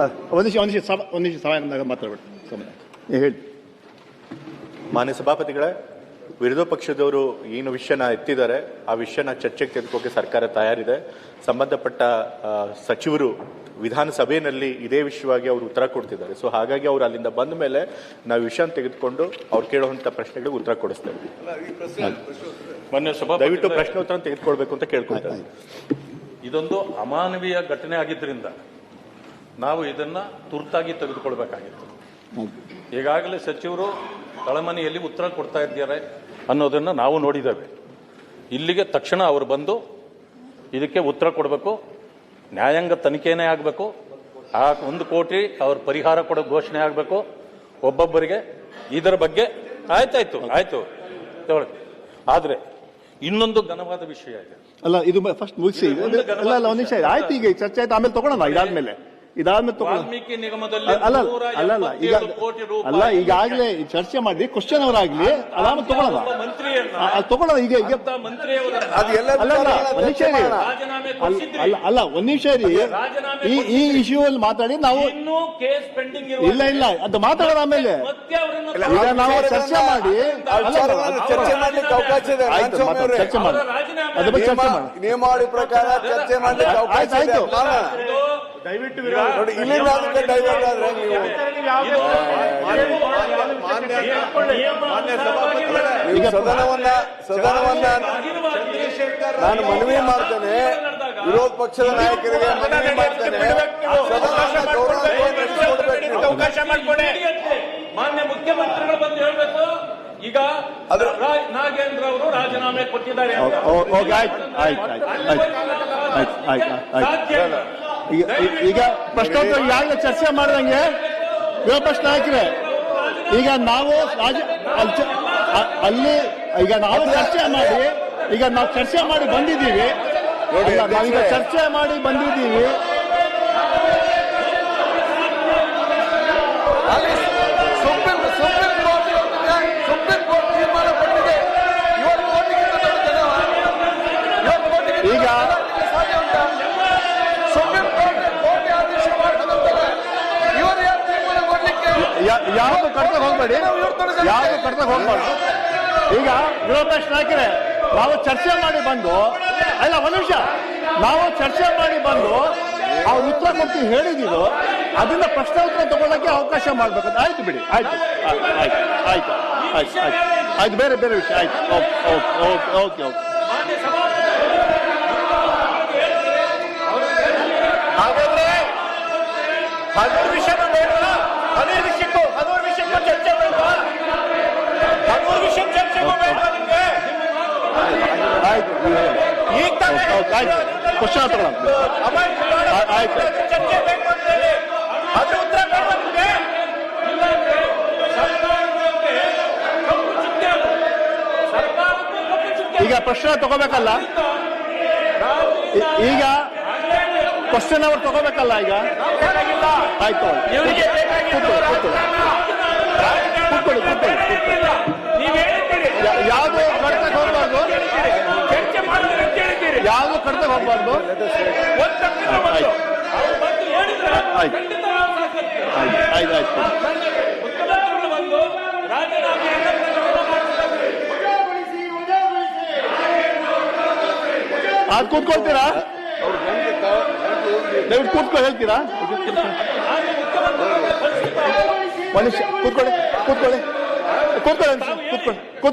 ಒಂದು ನಿಮಿಷ ಸಮಯ ಮಾತಾಡ್ಬೇಡಿ. ಹೇಳಿ. ಮಾನ್ಯ ಸಭಾಪತಿಗಳೇ, ವಿರೋಧ ಪಕ್ಷದವರು ಏನು ವಿಷಯನ ಎತ್ತಿದ್ದಾರೆ ಆ ವಿಷಯನ ಚರ್ಚೆಗೆ ತೆಗೆದುಕೋಕೆ ಸರ್ಕಾರ ತಯಾರಿದೆ. ಸಂಬಂಧಪಟ್ಟ ಸಚಿವರು ವಿಧಾನಸಭೆಯಲ್ಲಿ ಇದೇ ವಿಷಯವಾಗಿ ಅವರು ಉತ್ತರ ಕೊಡ್ತಿದ್ದಾರೆ. ಸೊ ಹಾಗಾಗಿ ಅವರು ಅಲ್ಲಿಂದ ಬಂದ ಮೇಲೆ ನಾವು ವಿಷಯ ತೆಗೆದುಕೊಂಡು ಅವ್ರು ಕೇಳುವಂತ ಪ್ರಶ್ನೆಗಳಿಗೆ ಉತ್ತರ ಕೊಡಿಸ್ತೇವೆ. ದಯವಿಟ್ಟು ಪ್ರಶ್ನೋತ್ತರ ತೆಗೆದುಕೊಳ್ಬೇಕು ಅಂತ ಕೇಳ್ಕೊಳ್ತಾರೆ. ಇದೊಂದು ಅಮಾನವೀಯ ಘಟನೆ ಆಗಿದ್ದರಿಂದ ನಾವು ಇದನ್ನ ತುರ್ತಾಗಿ ತೆಗೆದುಕೊಳ್ಬೇಕಾಗಿತ್ತು. ಈಗಾಗಲೇ ಸಚಿವರು ತಳಮನೆಯಲ್ಲಿ ಉತ್ತರ ಕೊಡ್ತಾ ಇದ್ದಾರೆ ಅನ್ನೋದನ್ನ ನಾವು ನೋಡಿದ್ದೇವೆ. ಇಲ್ಲಿಗೆ ತಕ್ಷಣ ಅವರು ಬಂದು ಇದಕ್ಕೆ ಉತ್ತರ ಕೊಡಬೇಕು. ನ್ಯಾಯಾಂಗ ತನಿಖೆನೇ ಆಗಬೇಕು. ಆ 1 ಕೋಟಿ ಅವ್ರ ಪರಿಹಾರ ಕೊಡೋ ಘೋಷಣೆ ಆಗಬೇಕು ಒಬ್ಬೊಬ್ಬರಿಗೆ. ಇದರ ಬಗ್ಗೆ ಆಯ್ತು. ಆದ್ರೆ ಇನ್ನೊಂದು ಘನವಾದ ವಿಷಯ ಇದೆ. ಅಲ್ಲ, ಇದು ಫಸ್ಟ್ ಮುಗಿಸಿ. ಅಲ್ಲ, ಒಂದು ನಿಮಿಷ ಆಯ್ತು. ಈಗ ಚರ್ಚೆ ಆಯ್ತು, ಆಮೇಲೆ ತಗೊಳ್ಳೋಣ. ಇದಾದ್ಮೇಲೆ ವಾಲ್ಮೀಕಿ ನಿಗಮದಲ್ಲಿ ಅಲ್ಲ, ಈಗಾಗಲೇ ಚರ್ಚೆ ಮಾಡಿ ಕ್ವಶನ್ ಅವರಾಗ್ಲಿ ಅದಾದ್ಮೇಲೆ ತಗೊಳ್ಳೋಣ. ಈಗ ಅಲ್ಲ, ಒಂದ್ ನಿಮಿಷ ರೀ. ಈ ಇಶ್ಯೂ ಅಲ್ಲಿ ಮಾತಾಡಿ ನಾವು ಇಲ್ಲ ಅದು ಮಾತಾಡೋಣ. ಆಮೇಲೆ ಈಗ ನಾವು ಚರ್ಚೆ ಮಾಡಿ ಚರ್ಚೆ ಮಾಡ್ಲಿಕ್ಕೆ ಅವಕಾಶ ಇದೆ. ಚರ್ಚೆ ಮಾಡಿ ಅದ್ರ ಬಗ್ಗೆ ಚರ್ಚೆ ಮಾಡಿ. ನಿಯಮಾವಳಿ ಪ್ರಕಾರ ಚರ್ಚೆ ಮಾಡ್ಲಿಕ್ಕೆ ಅವಕಾಶ ಇದೆ. ದಯವಿಟ್ಟು ನೋಡಿ, ಇಲ್ಲಿಂದ ಅದಕ್ಕೆ ಡೈವರ್ಟ್ ಆದ್ರೆ ನೀವು ಸದನವನ್ನ ನಾನು ಮನವಿ ಮಾಡ್ತೇನೆ. ವಿರೋಧ ಪಕ್ಷದ ನಾಯಕರಿಗೆ ಮನವಿ ಮಾಡ್ತೇನೆ, ಸದನವನ್ನ ಗೌರವವಾಗಿ ನಡೆಸಿಕೊಡ್ಬೇಕು. ಅವಕಾಶ ಮಾಡಿಕೊಡಿ. ಮಾನ್ಯ ಮುಖ್ಯಮಂತ್ರಿಗಳು ಬಂದು ಹೇಳ್ಬೇಕು. ಈಗ ನಾಗೇಂದ್ರ ಅವರು ರಾಜೀನಾಮೆ ಕೊಟ್ಟಿದ್ದಾರೆ. ಈಗ ಪ್ರಶ್ನೋತ್ತರ ಈಗಾಗಲೇ ಚರ್ಚೆ ಮಾಡಿದಂಗೆ ವಿಪಕ್ಷ ನಾಯಕರೇ, ಈಗ ನಾವು ಅಲ್ಲಿ ಈಗ ನಾವು ಚರ್ಚೆ ಮಾಡಿ ಬಂದಿದ್ದೀವಿ. ನಾವೀಗ ಚರ್ಚೆ ಮಾಡಿ ಬಂದಿದ್ದೀವಿ. ಈಗ ಯಾವುದು ಕಡ್ತಕ್ಕೆ ಹೋಗ್ಬೇಡಿ. ಈಗ ವಿರೋಧ ನಾಯಕರೇ, ನಾವು ಚರ್ಚೆ ಮಾಡಿ ಬಂದು ಒಂದು ನಿಮಿಷ ನಾವು ಚರ್ಚೆ ಮಾಡಿ ಬಂದು ಅವ್ರು ಉತ್ತರ ಕೊಡ್ತೀವಿ ಹೇಳಿದೀವಿ. ಅದನ್ನ ಪ್ರಶ್ನೆ ಉತ್ತರ ತಗೊಳ್ಳಕ್ಕೆ ಅವಕಾಶ ಮಾಡ್ಬೇಕು. ಆಯ್ತು ಬಿಡಿ. ಆಯ್ತು ಬೇರೆ ವಿಷಯ. ಆಯ್ತು, ಓಕೆ. ಹದಿನೂರು ವಿಷಯಕ್ಕೂ ಚರ್ಚೆ ಬೇಡವಾ? 13 ವಿಷಯ ಚರ್ಚೆಗೂ ಬೇಡವಾ ನಿಮಗೆ? ಆಯ್ತು, ಕ್ವಶನ್ ತಗೊಳ್ಳೋಣ. ಆಯ್ತು, ಚರ್ಚೆ ಬೇಕು ಅಂತ ಹೇಳಿ ಅದ್ರ ಉತ್ತರ ಬೇಡವಾ ನಿಮಗೆ? ಈಗ ಪ್ರಶ್ನೆ ತಗೋಬೇಕಲ್ಲ. ಈಗ ಕ್ವಶನ್ ಅವ್ರು ತಗೋಬೇಕಲ್ಲ. ಈಗ ಆಯ್ತು, ಯಾವುದು ಕಡ್ತಕ್ಕೆ ಹೋಗ್ಬಾರ್ದು. ಯಾವುದು ಕಡ್ತಕ್ಕೆ ಹೋಗ್ಬಾರ್ದು. ಆಯ್ತು. ಅದು ಕೂತ್ಕೊಳ್ತೀರಾ? ದಯವಿಟ್ಟು ಕೂತ್ಕೊಂಡು ಹೇಳ್ತೀರಾ? ಮನುಷ್ಯ ಕೂತ್ಕೊಳ್ಳಿ.